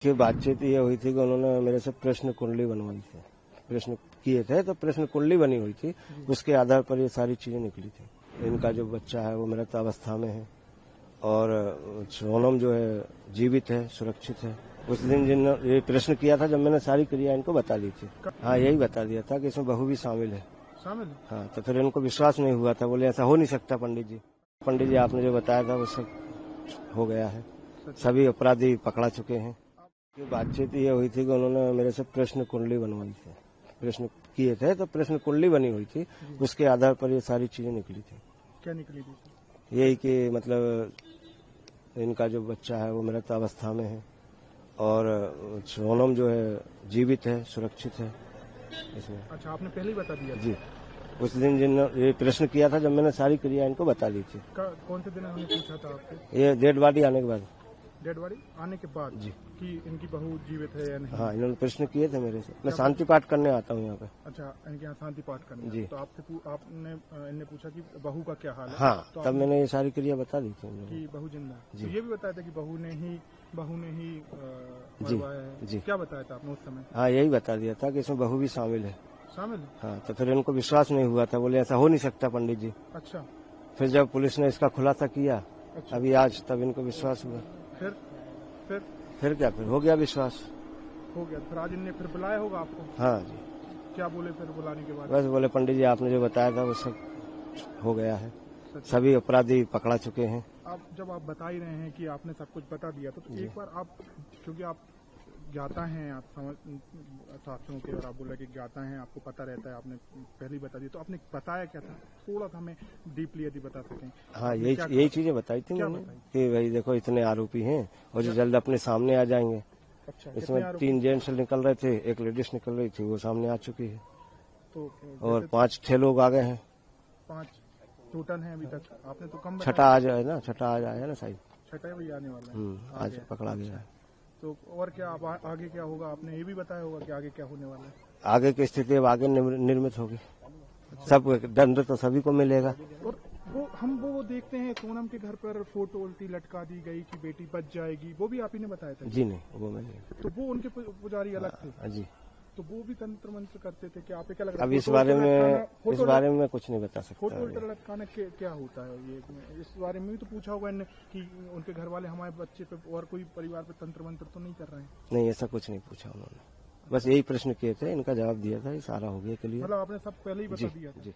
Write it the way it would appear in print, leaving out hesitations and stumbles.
कि बातचीत ये हुई थी कि उन्होंने मेरे से प्रश्न कुंडली बनवाई थी। प्रश्न किए थे तो प्रश्न कुंडली बनी हुई थी, उसके आधार पर ये सारी चीजें निकली थी। इनका जो बच्चा है वो मृत अवस्था में है और सोनम जो है जीवित है, सुरक्षित है। उस दिन जिन ये प्रश्न किया था, जब मैंने सारी क्रिया इनको बता दी थी। हाँ, यही बता दिया था कि इसमें बहू भी शामिल है। हाँ, तो फिर इनको विश्वास नहीं हुआ था। बोले ऐसा हो नहीं सकता पंडित जी। पंडित जी आपने जो बताया था वो सब हो गया है, सभी अपराधी पकड़ा चुके हैं। कि बातचीत ये हुई थी कि उन्होंने मेरे से प्रश्न कुंडली बनवाई थी। प्रश्न किए थे तो प्रश्न कुंडली बनी हुई थी, उसके आधार पर ये सारी चीजें निकली थी। क्या निकली थी? यही कि मतलब इनका जो बच्चा है वो मृत अवस्था में है और सोनम जो है जीवित है, सुरक्षित है इसमें। अच्छा, आपने पहले ही बता दिया था? जी, उस दिन जिन ये प्रश्न किया था, जब मैंने सारी क्रिया इनको बता दी थी। कौन से दिन उन्होंने पूछा था आपसे? ये डेड बॉडी आने के बाद। डेड बॉडी आने के बाद जी, कि इनकी बहू जीवित है या नहीं? हाँ, इन्होंने प्रश्न किए थे मेरे से। मैं शांति पाठ करने आता हूँ यहाँ पे। अच्छा, इनके यहाँ शांति पाठ करने? जी। तो आपने इनने पूछा कि बहू का क्या हाल है? हाँ, तो तब मैंने ये सारी क्रिया बता दी थी कि बहू जिंदा है। जी। तो ये भी बताया था कि बहू ने ही जी, मरवाया है। जी। क्या बताया था आपने उस समय? हाँ, यही बता दिया था कि इसमें बहू भी शामिल है। शामिल है? हाँ, तो फिर इनको विश्वास नहीं हुआ था। बोले ऐसा हो नहीं सकता पंडित जी। अच्छा। फिर जब पुलिस ने इसका खुलासा किया, अच्छा। अभी आज, तब इनको विश्वास हुआ। फिर क्या, फिर हो गया विश्वास। हो गया। फिर आज इनने फिर बुलाया होगा आपको? हाँ जी। क्या बोले फिर बुलाने के बाद? बस बोले पंडित जी आपने जो बताया था वो सब हो गया है, सभी अपराधी पकड़ा चुके हैं। आप जब आप बता ही रहे हैं कि आपने सब कुछ बता दिया, तो एक बार आप, क्योंकि आप ज्ञाता हैं, आप समझ शास्त्रों के, और आप बोला कि ज्ञाता हैं, आपको पता रहता है, आपने पहले ही बता दिया, तो आपने बताया क्या था? थोड़ा सा हमें डीपली यदि बता सकें। हाँ, यही चीजें बताई थी मैंने कि भाई देखो इतने आरोपी हैं और जो जल्द अपने सामने आ जाएंगे। अच्छा, इसमें 3 जेंट्स निकल रहे थे, एक लेडीज निकल रही थी, वो सामने आ चुकी है। तो और 5-6 लोग आ गए हैं। 5 टोटल हैं अभी तक? आपने तो कम छठा आज है ना, छठा आज आया ना शायद। छठा वही आने वाला है। आज पकड़ा गया है। तो और क्या अब आगे क्या होगा? आपने ये भी बताया होगा कि आगे क्या होने वाला है? आगे की स्थिति अब आगे निर्मित होगी। सब दंड तो सभी को मिलेगा। और वो देखते हैं सोनम के घर पर फोटो उल्टी लटका दी गई कि बेटी बच जाएगी, वो भी आप ही ने बताया था? जी नहीं, वो मैंने। तो वो उनके पुजारी अलग थे? जी। तो वो भी तंत्र मंत्र करते थे क्या? आप क्या लग रहा है? अब इस बारे में मैं कुछ नहीं बता सकता। फोटो उल्टा लटकाना क्या होता है ये? इस बारे में भी तो पूछा होगा इन्हें कि उनके घर वाले हमारे बच्चे पे और कोई परिवार पे तंत्र मंत्र तो नहीं कर रहे हैं? नहीं, ऐसा कुछ नहीं पूछा उन्होंने। बस यही प्रश्न किए थे, इनका जवाब दिया था, ये सारा हो गया क्लियर। मतलब आपने सब पहले ही बता दिया था? जी।